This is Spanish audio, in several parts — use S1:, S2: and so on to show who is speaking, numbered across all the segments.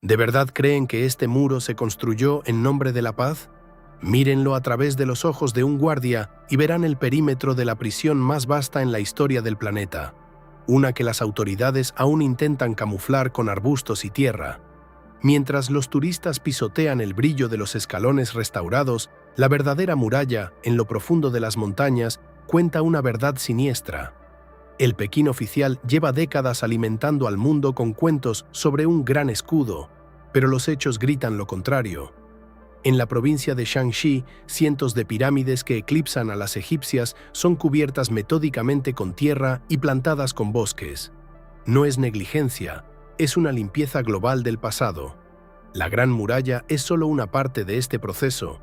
S1: ¿De verdad creen que este muro se construyó en nombre de la paz? Mírenlo a través de los ojos de un guardia y verán el perímetro de la prisión más vasta en la historia del planeta, una que las autoridades aún intentan camuflar con arbustos y tierra. Mientras los turistas pisotean el brillo de los escalones restaurados, la verdadera muralla, en lo profundo de las montañas, cuenta una verdad siniestra. El Pekín oficial lleva décadas alimentando al mundo con cuentos sobre un gran escudo, pero los hechos gritan lo contrario. En la provincia de Shanxi, cientos de pirámides que eclipsan a las egipcias son cubiertas metódicamente con tierra y plantadas con bosques. No es negligencia, es una limpieza global del pasado. La Gran Muralla es solo una parte de este proceso,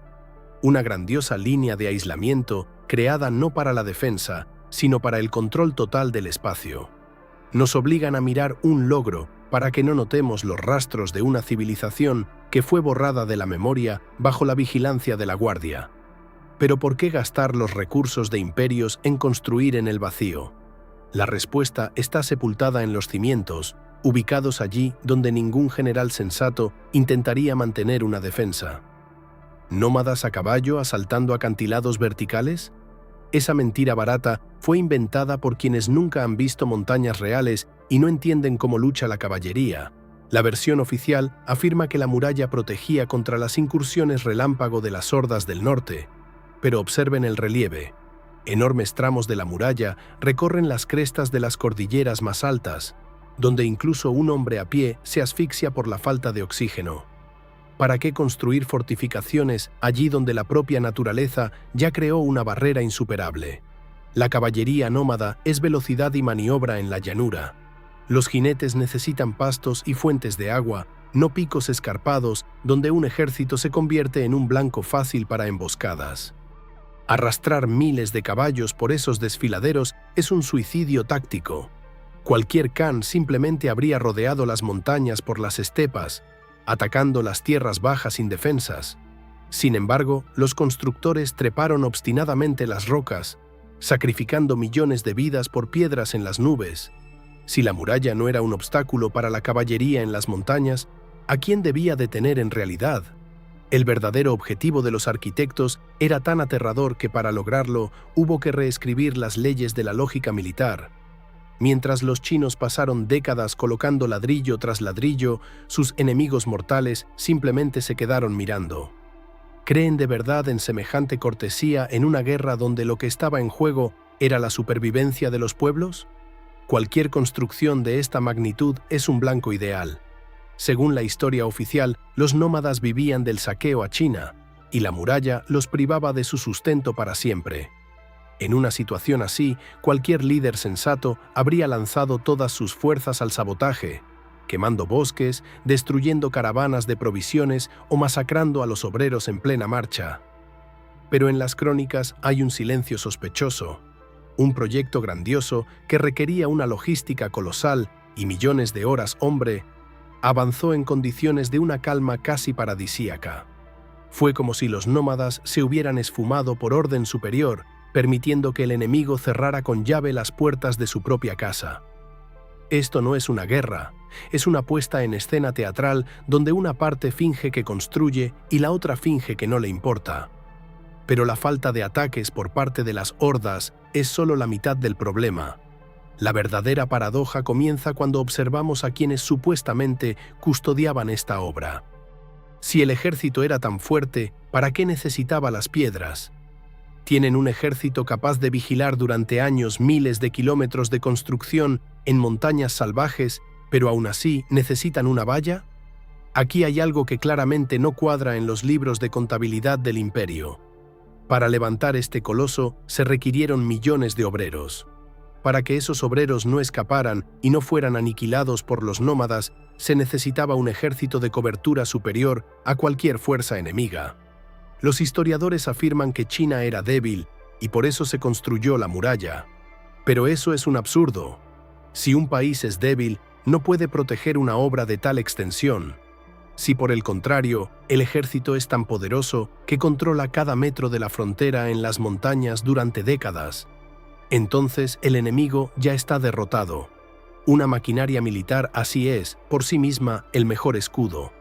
S1: una grandiosa línea de aislamiento creada no para la defensa, sino para el control total del espacio. Nos obligan a mirar un logro para que no notemos los rastros de una civilización que fue borrada de la memoria bajo la vigilancia de la Guardia. Pero ¿por qué gastar los recursos de imperios en construir en el vacío? La respuesta está sepultada en los cimientos, ubicados allí donde ningún general sensato intentaría mantener una defensa. ¿Nómadas a caballo asaltando acantilados verticales? Esa mentira barata fue inventada por quienes nunca han visto montañas reales y no entienden cómo lucha la caballería. La versión oficial afirma que la muralla protegía contra las incursiones relámpago de las hordas del norte. Pero observen el relieve. Enormes tramos de la muralla recorren las crestas de las cordilleras más altas, donde incluso un hombre a pie se asfixia por la falta de oxígeno. ¿Para qué construir fortificaciones allí donde la propia naturaleza ya creó una barrera insuperable? La caballería nómada es velocidad y maniobra en la llanura. Los jinetes necesitan pastos y fuentes de agua, no picos escarpados donde un ejército se convierte en un blanco fácil para emboscadas. Arrastrar miles de caballos por esos desfiladeros es un suicidio táctico. Cualquier Khan simplemente habría rodeado las montañas por las estepas, atacando las tierras bajas indefensas. Sin embargo, los constructores treparon obstinadamente las rocas, sacrificando millones de vidas por piedras en las nubes. Si la muralla no era un obstáculo para la caballería en las montañas, ¿a quién debía detener en realidad? El verdadero objetivo de los arquitectos era tan aterrador que para lograrlo hubo que reescribir las leyes de la lógica militar. Mientras los chinos pasaron décadas colocando ladrillo tras ladrillo, sus enemigos mortales simplemente se quedaron mirando. ¿Creen de verdad en semejante cortesía en una guerra donde lo que estaba en juego era la supervivencia de los pueblos? Cualquier construcción de esta magnitud es un blanco ideal. Según la historia oficial, los nómadas vivían del saqueo a China, y la muralla los privaba de su sustento para siempre. En una situación así, cualquier líder sensato habría lanzado todas sus fuerzas al sabotaje, quemando bosques, destruyendo caravanas de provisiones o masacrando a los obreros en plena marcha. Pero en las crónicas hay un silencio sospechoso. Un proyecto grandioso que requería una logística colosal y millones de horas hombre, avanzó en condiciones de una calma casi paradisíaca. Fue como si los nómadas se hubieran esfumado por orden superior, permitiendo que el enemigo cerrara con llave las puertas de su propia casa. Esto no es una guerra, es una puesta en escena teatral donde una parte finge que construye y la otra finge que no le importa. Pero la falta de ataques por parte de las hordas es solo la mitad del problema. La verdadera paradoja comienza cuando observamos a quienes supuestamente custodiaban esta obra. Si el ejército era tan fuerte, ¿para qué necesitaba las piedras? ¿Tienen un ejército capaz de vigilar durante años miles de kilómetros de construcción en montañas salvajes, pero aún así necesitan una valla? Aquí hay algo que claramente no cuadra en los libros de contabilidad del imperio. Para levantar este coloso se requirieron millones de obreros. Para que esos obreros no escaparan y no fueran aniquilados por los nómadas, se necesitaba un ejército de cobertura superior a cualquier fuerza enemiga. Los historiadores afirman que China era débil y por eso se construyó la muralla. Pero eso es un absurdo. Si un país es débil, no puede proteger una obra de tal extensión. Si por el contrario, el ejército es tan poderoso que controla cada metro de la frontera en las montañas durante décadas, entonces el enemigo ya está derrotado. Una maquinaria militar así es, por sí misma, el mejor escudo.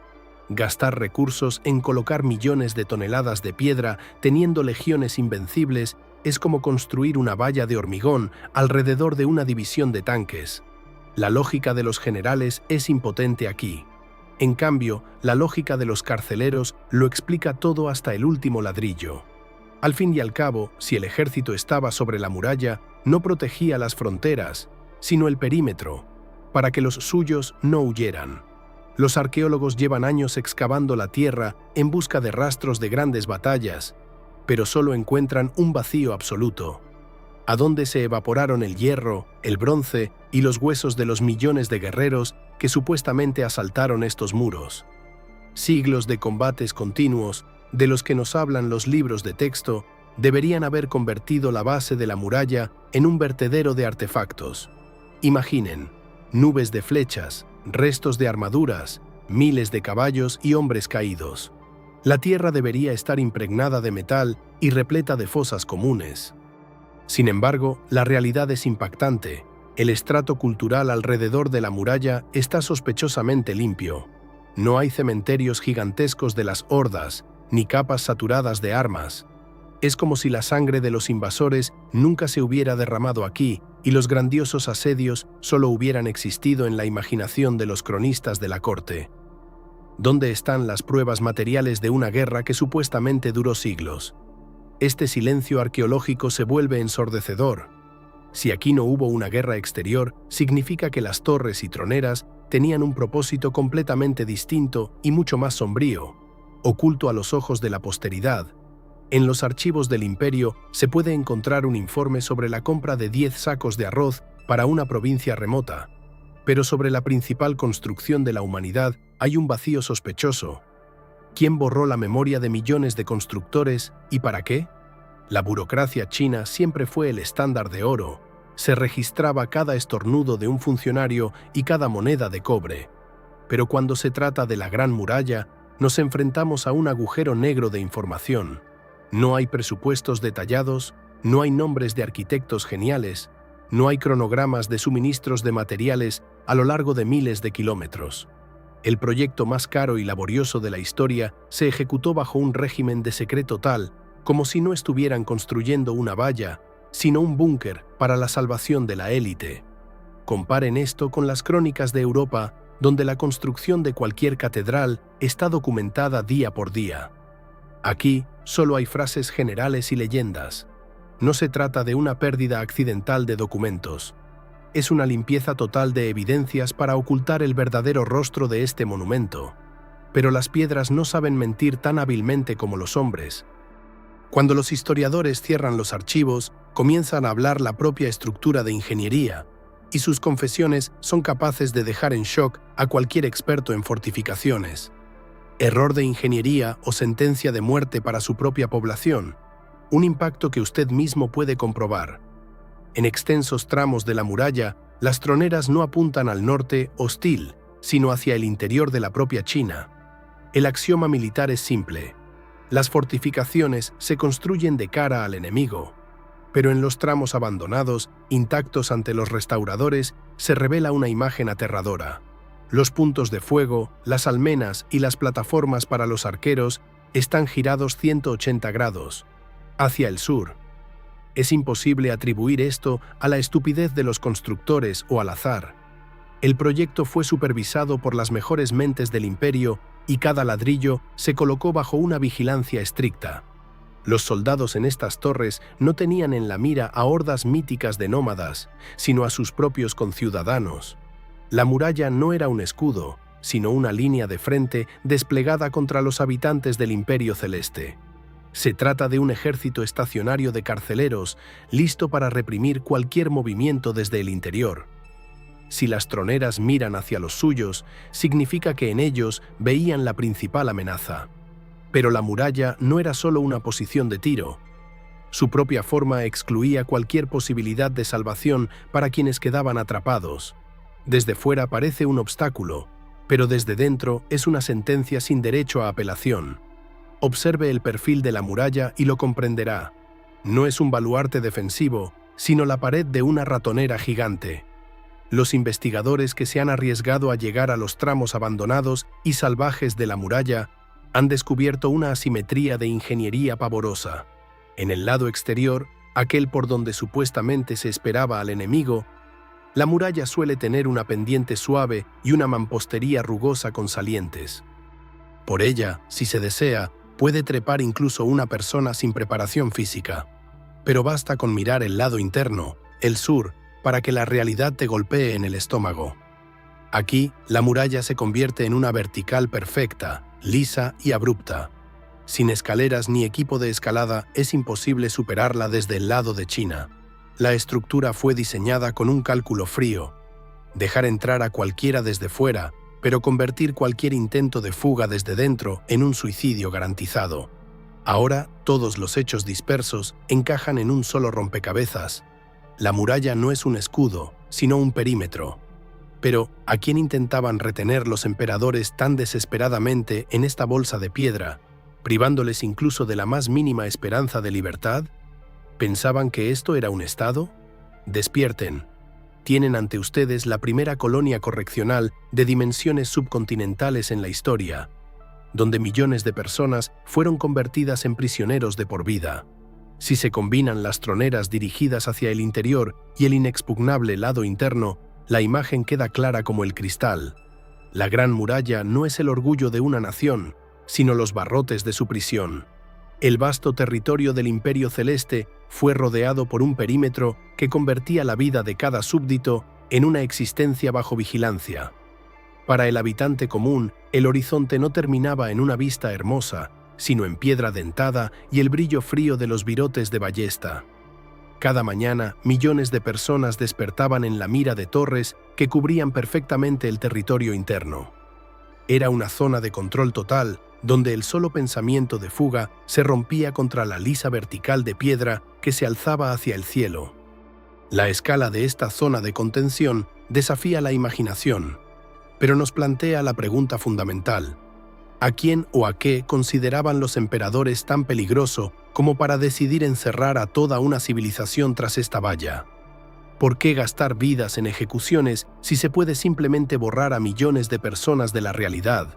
S1: Gastar recursos en colocar millones de toneladas de piedra teniendo legiones invencibles es como construir una valla de hormigón alrededor de una división de tanques. La lógica de los generales es impotente aquí. En cambio, la lógica de los carceleros lo explica todo hasta el último ladrillo. Al fin y al cabo, si el ejército estaba sobre la muralla, no protegía las fronteras, sino el perímetro, para que los suyos no huyeran. Los arqueólogos llevan años excavando la tierra en busca de rastros de grandes batallas, pero solo encuentran un vacío absoluto. ¿A dónde se evaporaron el hierro, el bronce y los huesos de los millones de guerreros que supuestamente asaltaron estos muros? Siglos de combates continuos, de los que nos hablan los libros de texto, deberían haber convertido la base de la muralla en un vertedero de artefactos. Imaginen, nubes de flechas, restos de armaduras, miles de caballos y hombres caídos. La tierra debería estar impregnada de metal y repleta de fosas comunes. Sin embargo, la realidad es impactante. El estrato cultural alrededor de la muralla está sospechosamente limpio. No hay cementerios gigantescos de las hordas, ni capas saturadas de armas. Es como si la sangre de los invasores nunca se hubiera derramado aquí y los grandiosos asedios solo hubieran existido en la imaginación de los cronistas de la corte. ¿Dónde están las pruebas materiales de una guerra que supuestamente duró siglos? Este silencio arqueológico se vuelve ensordecedor. Si aquí no hubo una guerra exterior, significa que las torres y troneras tenían un propósito completamente distinto y mucho más sombrío, oculto a los ojos de la posteridad. En los archivos del imperio se puede encontrar un informe sobre la compra de 10 sacos de arroz para una provincia remota, pero sobre la principal construcción de la humanidad hay un vacío sospechoso. ¿Quién borró la memoria de millones de constructores y para qué? La burocracia china siempre fue el estándar de oro. Se registraba cada estornudo de un funcionario y cada moneda de cobre. Pero cuando se trata de la Gran Muralla, nos enfrentamos a un agujero negro de información. No hay presupuestos detallados, no hay nombres de arquitectos geniales, no hay cronogramas de suministros de materiales a lo largo de miles de kilómetros. El proyecto más caro y laborioso de la historia se ejecutó bajo un régimen de secreto tal, como si no estuvieran construyendo una valla, sino un búnker para la salvación de la élite. Comparen esto con las crónicas de Europa, donde la construcción de cualquier catedral está documentada día por día. Aquí solo hay frases generales y leyendas. No se trata de una pérdida accidental de documentos. Es una limpieza total de evidencias para ocultar el verdadero rostro de este monumento. Pero las piedras no saben mentir tan hábilmente como los hombres. Cuando los historiadores cierran los archivos, comienzan a hablar la propia estructura de ingeniería, y sus confesiones son capaces de dejar en shock a cualquier experto en fortificaciones. Error de ingeniería o sentencia de muerte para su propia población, un impacto que usted mismo puede comprobar. En extensos tramos de la muralla, las troneras no apuntan al norte hostil, sino hacia el interior de la propia China. El axioma militar es simple. Las fortificaciones se construyen de cara al enemigo, pero en los tramos abandonados, intactos ante los restauradores, se revela una imagen aterradora. Los puntos de fuego, las almenas y las plataformas para los arqueros están girados 180 grados, hacia el sur. Es imposible atribuir esto a la estupidez de los constructores o al azar. El proyecto fue supervisado por las mejores mentes del imperio y cada ladrillo se colocó bajo una vigilancia estricta. Los soldados en estas torres no tenían en la mira a hordas míticas de nómadas, sino a sus propios conciudadanos. La muralla no era un escudo, sino una línea de frente desplegada contra los habitantes del Imperio Celeste. Se trata de un ejército estacionario de carceleros, listo para reprimir cualquier movimiento desde el interior. Si las troneras miran hacia los suyos, significa que en ellos veían la principal amenaza. Pero la muralla no era solo una posición de tiro. Su propia forma excluía cualquier posibilidad de salvación para quienes quedaban atrapados. Desde fuera parece un obstáculo, pero desde dentro es una sentencia sin derecho a apelación. Observe el perfil de la muralla y lo comprenderá. No es un baluarte defensivo, sino la pared de una ratonera gigante. Los investigadores que se han arriesgado a llegar a los tramos abandonados y salvajes de la muralla han descubierto una asimetría de ingeniería pavorosa. En el lado exterior, aquel por donde supuestamente se esperaba al enemigo, la muralla suele tener una pendiente suave y una mampostería rugosa con salientes. Por ella, si se desea, puede trepar incluso una persona sin preparación física. Pero basta con mirar el lado interno, el sur, para que la realidad te golpee en el estómago. Aquí, la muralla se convierte en una vertical perfecta, lisa y abrupta. Sin escaleras ni equipo de escalada, es imposible superarla desde el lado de China. La estructura fue diseñada con un cálculo frío: dejar entrar a cualquiera desde fuera, pero convertir cualquier intento de fuga desde dentro en un suicidio garantizado. Ahora, todos los hechos dispersos encajan en un solo rompecabezas. La muralla no es un escudo, sino un perímetro. Pero, ¿a quién intentaban retener los emperadores tan desesperadamente en esta bolsa de piedra, privándoles incluso de la más mínima esperanza de libertad? ¿Pensaban que esto era un estado? Despierten. Tienen ante ustedes la primera colonia correccional de dimensiones subcontinentales en la historia, donde millones de personas fueron convertidas en prisioneros de por vida. Si se combinan las troneras dirigidas hacia el interior y el inexpugnable lado interno, la imagen queda clara como el cristal. La Gran Muralla no es el orgullo de una nación, sino los barrotes de su prisión. El vasto territorio del Imperio Celeste fue rodeado por un perímetro que convertía la vida de cada súbdito en una existencia bajo vigilancia. Para el habitante común, el horizonte no terminaba en una vista hermosa, sino en piedra dentada y el brillo frío de los virotes de ballesta. Cada mañana, millones de personas despertaban en la mira de torres que cubrían perfectamente el territorio interno. Era una zona de control total, donde el solo pensamiento de fuga se rompía contra la lisa vertical de piedra que se alzaba hacia el cielo. La escala de esta zona de contención desafía la imaginación, pero nos plantea la pregunta fundamental: ¿a quién o a qué consideraban los emperadores tan peligroso como para decidir encerrar a toda una civilización tras esta valla? ¿Por qué gastar vidas en ejecuciones si se puede simplemente borrar a millones de personas de la realidad?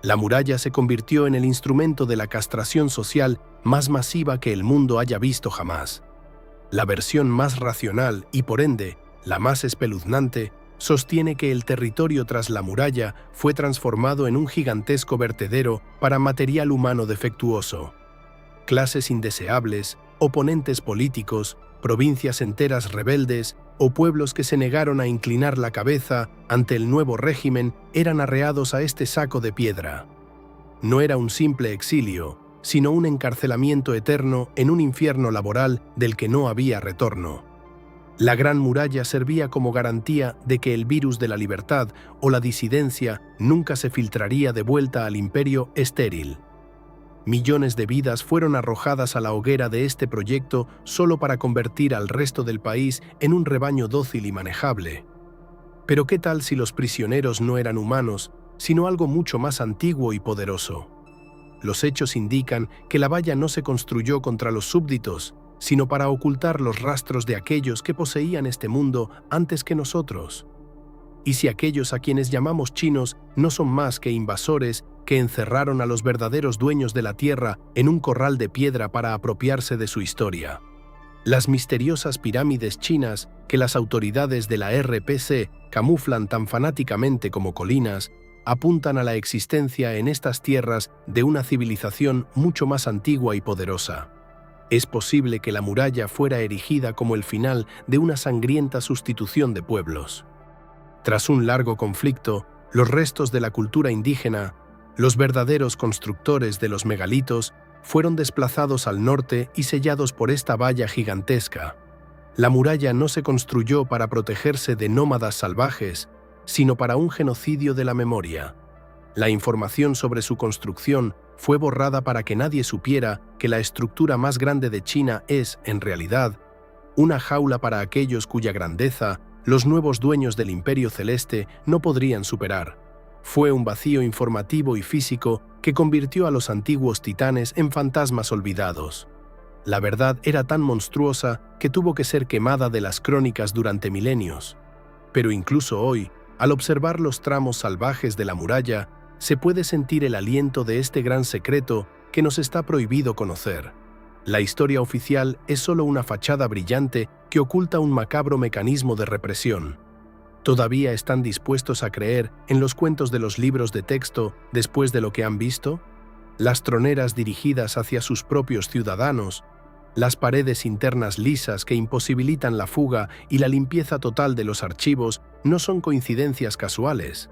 S1: La muralla se convirtió en el instrumento de la castración social más masiva que el mundo haya visto jamás. La versión más racional y, por ende, la más espeluznante, sostiene que el territorio tras la muralla fue transformado en un gigantesco vertedero para material humano defectuoso. Clases indeseables, oponentes políticos, provincias enteras rebeldes o pueblos que se negaron a inclinar la cabeza ante el nuevo régimen eran arreados a este saco de piedra. No era un simple exilio, sino un encarcelamiento eterno en un infierno laboral del que no había retorno. La Gran Muralla servía como garantía de que el virus de la libertad o la disidencia nunca se filtraría de vuelta al imperio estéril. Millones de vidas fueron arrojadas a la hoguera de este proyecto solo para convertir al resto del país en un rebaño dócil y manejable. Pero ¿qué tal si los prisioneros no eran humanos, sino algo mucho más antiguo y poderoso? Los hechos indican que la valla no se construyó contra los súbditos, sino para ocultar los rastros de aquellos que poseían este mundo antes que nosotros. ¿Y si aquellos a quienes llamamos chinos no son más que invasores que encerraron a los verdaderos dueños de la tierra en un corral de piedra para apropiarse de su historia? Las misteriosas pirámides chinas que las autoridades de la RPC camuflan tan fanáticamente como colinas apuntan a la existencia en estas tierras de una civilización mucho más antigua y poderosa. Es posible que la muralla fuera erigida como el final de una sangrienta sustitución de pueblos. Tras un largo conflicto, los restos de la cultura indígena, los verdaderos constructores de los megalitos, fueron desplazados al norte y sellados por esta valla gigantesca. La muralla no se construyó para protegerse de nómadas salvajes, sino para un genocidio de la memoria. La información sobre su construcción fue borrada para que nadie supiera que la estructura más grande de China es, en realidad, una jaula para aquellos cuya grandeza los nuevos dueños del Imperio Celeste no podrían superar. Fue un vacío informativo y físico que convirtió a los antiguos titanes en fantasmas olvidados. La verdad era tan monstruosa que tuvo que ser quemada de las crónicas durante milenios. Pero incluso hoy, al observar los tramos salvajes de la muralla, se puede sentir el aliento de este gran secreto que nos está prohibido conocer. La historia oficial es solo una fachada brillante que oculta un macabro mecanismo de represión. ¿Todavía están dispuestos a creer en los cuentos de los libros de texto después de lo que han visto? Las troneras dirigidas hacia sus propios ciudadanos, las paredes internas lisas que imposibilitan la fuga y la limpieza total de los archivos no son coincidencias casuales.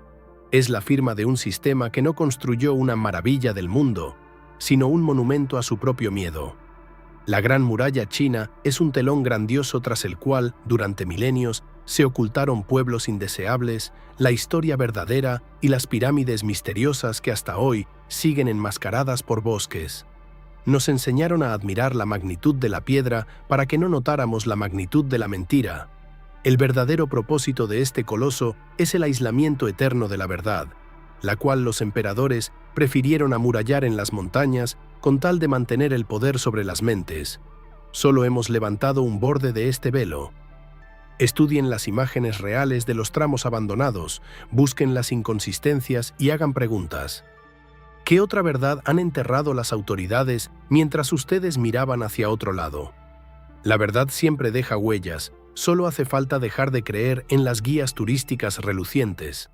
S1: Es la firma de un sistema que no construyó una maravilla del mundo, sino un monumento a su propio miedo. La Gran Muralla China es un telón grandioso tras el cual, durante milenios, se ocultaron pueblos indeseables, la historia verdadera y las pirámides misteriosas que hasta hoy siguen enmascaradas por bosques. Nos enseñaron a admirar la magnitud de la piedra para que no notáramos la magnitud de la mentira. El verdadero propósito de este coloso es el aislamiento eterno de la verdad, la cual los emperadores prefirieron amurallar en las montañas con tal de mantener el poder sobre las mentes. Solo hemos levantado un borde de este velo. Estudien las imágenes reales de los tramos abandonados, busquen las inconsistencias y hagan preguntas. ¿Qué otra verdad han enterrado las autoridades mientras ustedes miraban hacia otro lado? La verdad siempre deja huellas, solo hace falta dejar de creer en las guías turísticas relucientes.